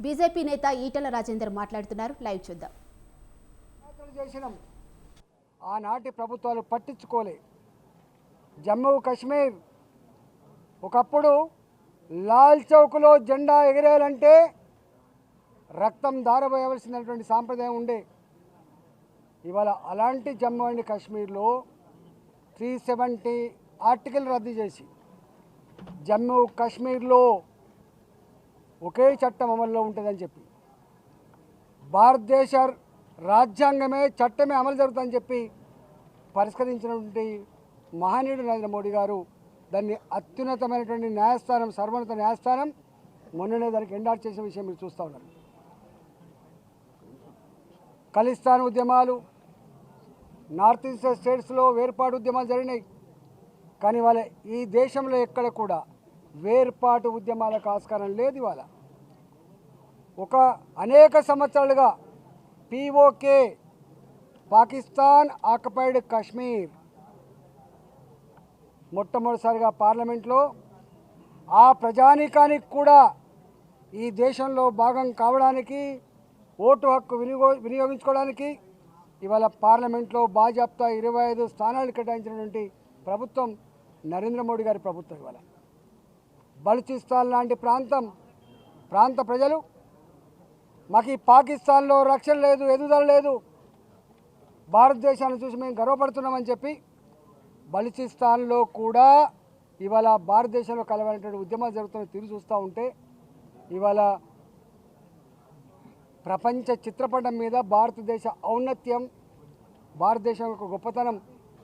BJP నేత ఈటల రాజేందర్ మాట్లాడుతున్నారు. Live చూద్దాం. ఆనాటి ప్రభుత్వాలు పట్టించుకోలే. జమ్మూ కాశ్మీర్ ఒకప్పుడు లాల్ చౌక్లో జెండా ఎగిరేయాలంటే రక్తం దారబోయవలసినటువంటి సాంప్రదాయం ఉండే. ఇవాళ అలాంటి జమ్మూ అండ్ కాశ్మీర్లో 370 ఆర్టికల్ రద్దు చేసి జమ్మూ కాశ్మీర్లో ఒకే చట్టం అమల్లో ఉంటుందని చెప్పి, భారతదేశ రాజ్యాంగమే చట్టమే అమలు జరుగుతుందని చెప్పి పరిష్కరించినటువంటి మహనీయుడు నరేంద్ర మోడీ గారు దాన్ని అత్యున్నతమైనటువంటి న్యాయస్థానం, సర్వోన్నత న్యాయస్థానం మొన్ననే దానికి ఎండార్ట్ చేసిన విషయం మీరు చూస్తూ ఉన్నారు. ఖలిస్తాన్ ఉద్యమాలు, నార్త్ ఈస్ట్ స్టేట్స్లో వేర్పాటు ఉద్యమాలు జరిగినాయి. కానీ వాళ్ళ ఈ దేశంలో ఎక్కడ కూడా వేర్పాటు ఉద్యమాలకు ఆస్కారం లేదు. ఇవాళ అనేక సంవత్సరాలుగా పీఓకే, పాకిస్తాన్ ఆక్యుపైడ్ కాశ్మీర్, మొట్టమొదటిసారిగా పార్లమెంట్లో ఆ ప్రజానీకానికి కూడా ఈ దేశంలో భాగం కావడానికి, ఓటు హక్కు వినియోగించుకోవడానికి ఇవాళ పార్లమెంట్లో బాజాప్తా 25 స్థానాలు కేటాయించినటువంటి ప్రభుత్వం నరేంద్ర మోడీ గారి ప్రభుత్వం. ఇవాళ బలూచిస్తాన్ లాంటి ప్రాంత ప్రజలు మాకు ఈ పాకిస్తాన్లో రక్షణ లేదు, ఎదుగుదల లేదు, భారతదేశాన్ని చూసి మేము గర్వపడుతున్నామని చెప్పి బలూచిస్తాన్లో కూడా ఇవాళ భారతదేశంలో కలవాలనేటువంటి ఉద్యమాలు జరుగుతున్న తీరు చూస్తూ ఉంటే ఇవాళ ప్రపంచ చిత్రపటం మీద భారతదేశ ఔన్నత్యం, భారతదేశం యొక్క గొప్పతనం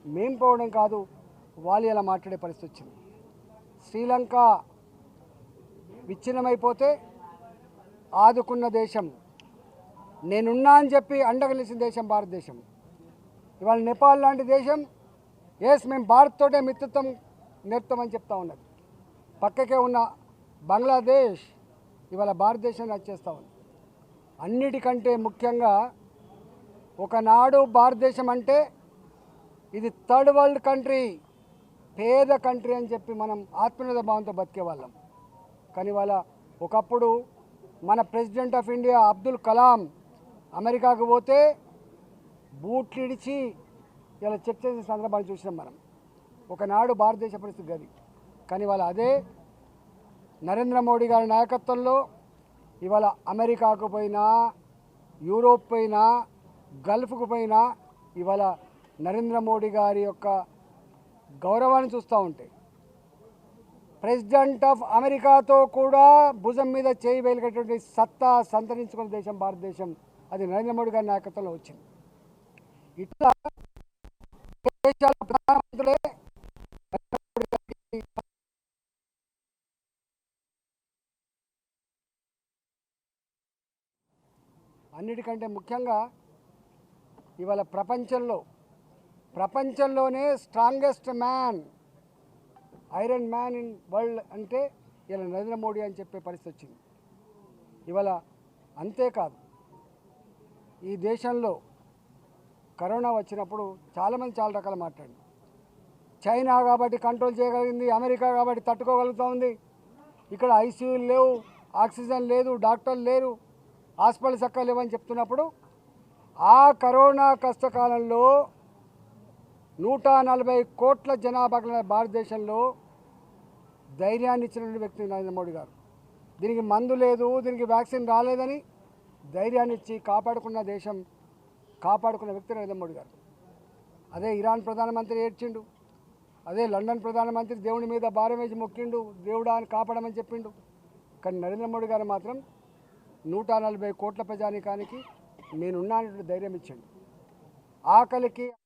మేం పోవడం కాదు, వాళ్ళు ఇలా మాట్లాడే పరిస్థితి వచ్చింది. శ్రీలంక విచ్ఛిన్నమైపోతే ఆదుకున్న దేశం, నేనున్నా అని చెప్పి అండగలిసిన దేశం భారతదేశం. ఇవాళ నేపాల్ లాంటి దేశం మేము భారత్తోటే మిత్రత్వం నేర్పుతామని చెప్తా ఉన్నది. పక్కకే ఉన్న బంగ్లాదేశ్ ఇవాళ భారతదేశాన్ని వచ్చేస్తూ ఉంది. అన్నిటికంటే ముఖ్యంగా ఒకనాడు భారతదేశం అంటే ఇది థర్డ్ వరల్డ్ కంట్రీ, పేద కంట్రీ అని చెప్పి మనం ఆత్మీయత భావంతో బతికేవాళ్ళం. కానీ వాళ్ళ ఒకప్పుడు మన president of India Abdul Kalam అమెరికాకు పోతే బూట్లు ఇడిచి ఇలా చెక్ చేసే సందర్భాన్ని చూసినాం మనం. ఒకనాడు భారతదేశ పరిస్థితి గది. కానీ వాళ్ళ అదే నరేంద్ర మోడీ గారి నాయకత్వంలో ఇవాళ అమెరికాకు పోయినా, యూరోప్ పోయినా, గల్ఫ్కు పోయినా ఇవాళ నరేంద్ర మోడీ గారి యొక్క గౌరవాన్ని చూస్తూ ఉంటే ప్రెసిడెంట్ ఆఫ్ అమెరికాతో కూడా భుజం మీద చేయి వేలిగేటువంటి సత్తా సంతరించుకున్న దేశం భారతదేశం. అది నరేంద్ర మోడీ గారి నాయకత్వంలో వచ్చింది. ఇట్లా దేశాల ప్రధానమంత్రులే అన్నిటికంటే ముఖ్యంగా ఇవాళ ప్రపంచంలోనే strongest man, iron man in world అంటే ఇలా నరేంద్ర మోడీ అని చెప్పే పరిస్థితి వచ్చింది. ఇవాళ అంతేకాదు, ఈ దేశంలో కరోనా వచ్చినప్పుడు చాలామంది చాలా రకాలు మాట్లాడింది. చైనా కాబట్టి కంట్రోల్ చేయగలిగింది, అమెరికా కాబట్టి తట్టుకోగలుగుతూ ఉంది, ఇక్కడ ఐసీయూలు లేవు, ఆక్సిజన్ లేదు, డాక్టర్లు లేరు, హాస్పిటల్ చక్కగా లేవని చెప్తున్నప్పుడు ఆ కరోనా కష్టకాలంలో 140 కోట్ల జనాభా భారతదేశంలో ధైర్యాన్ని ఇచ్చినటువంటి వ్యక్తి నరేంద్ర మోడీ గారు. దీనికి మందు లేదు, దీనికి వ్యాక్సిన్ రాలేదని ధైర్యాన్ని ఇచ్చి కాపాడుకున్న వ్యక్తి నరేంద్ర మోడీ గారు. అదే ఇరాన్ ప్రధానమంత్రి ఏడ్చిండు, అదే లండన్ ప్రధానమంత్రి దేవుడి మీద భారం వేసి మొక్కిండు, దేవుడా అని కాపాడమని చెప్పిండు. కానీ నరేంద్ర మోడీ గారు మాత్రం 140 కోట్ల ప్రజానీకానికి నేనున్నానటువంటి ధైర్యం ఇచ్చాడు. ఆకలికి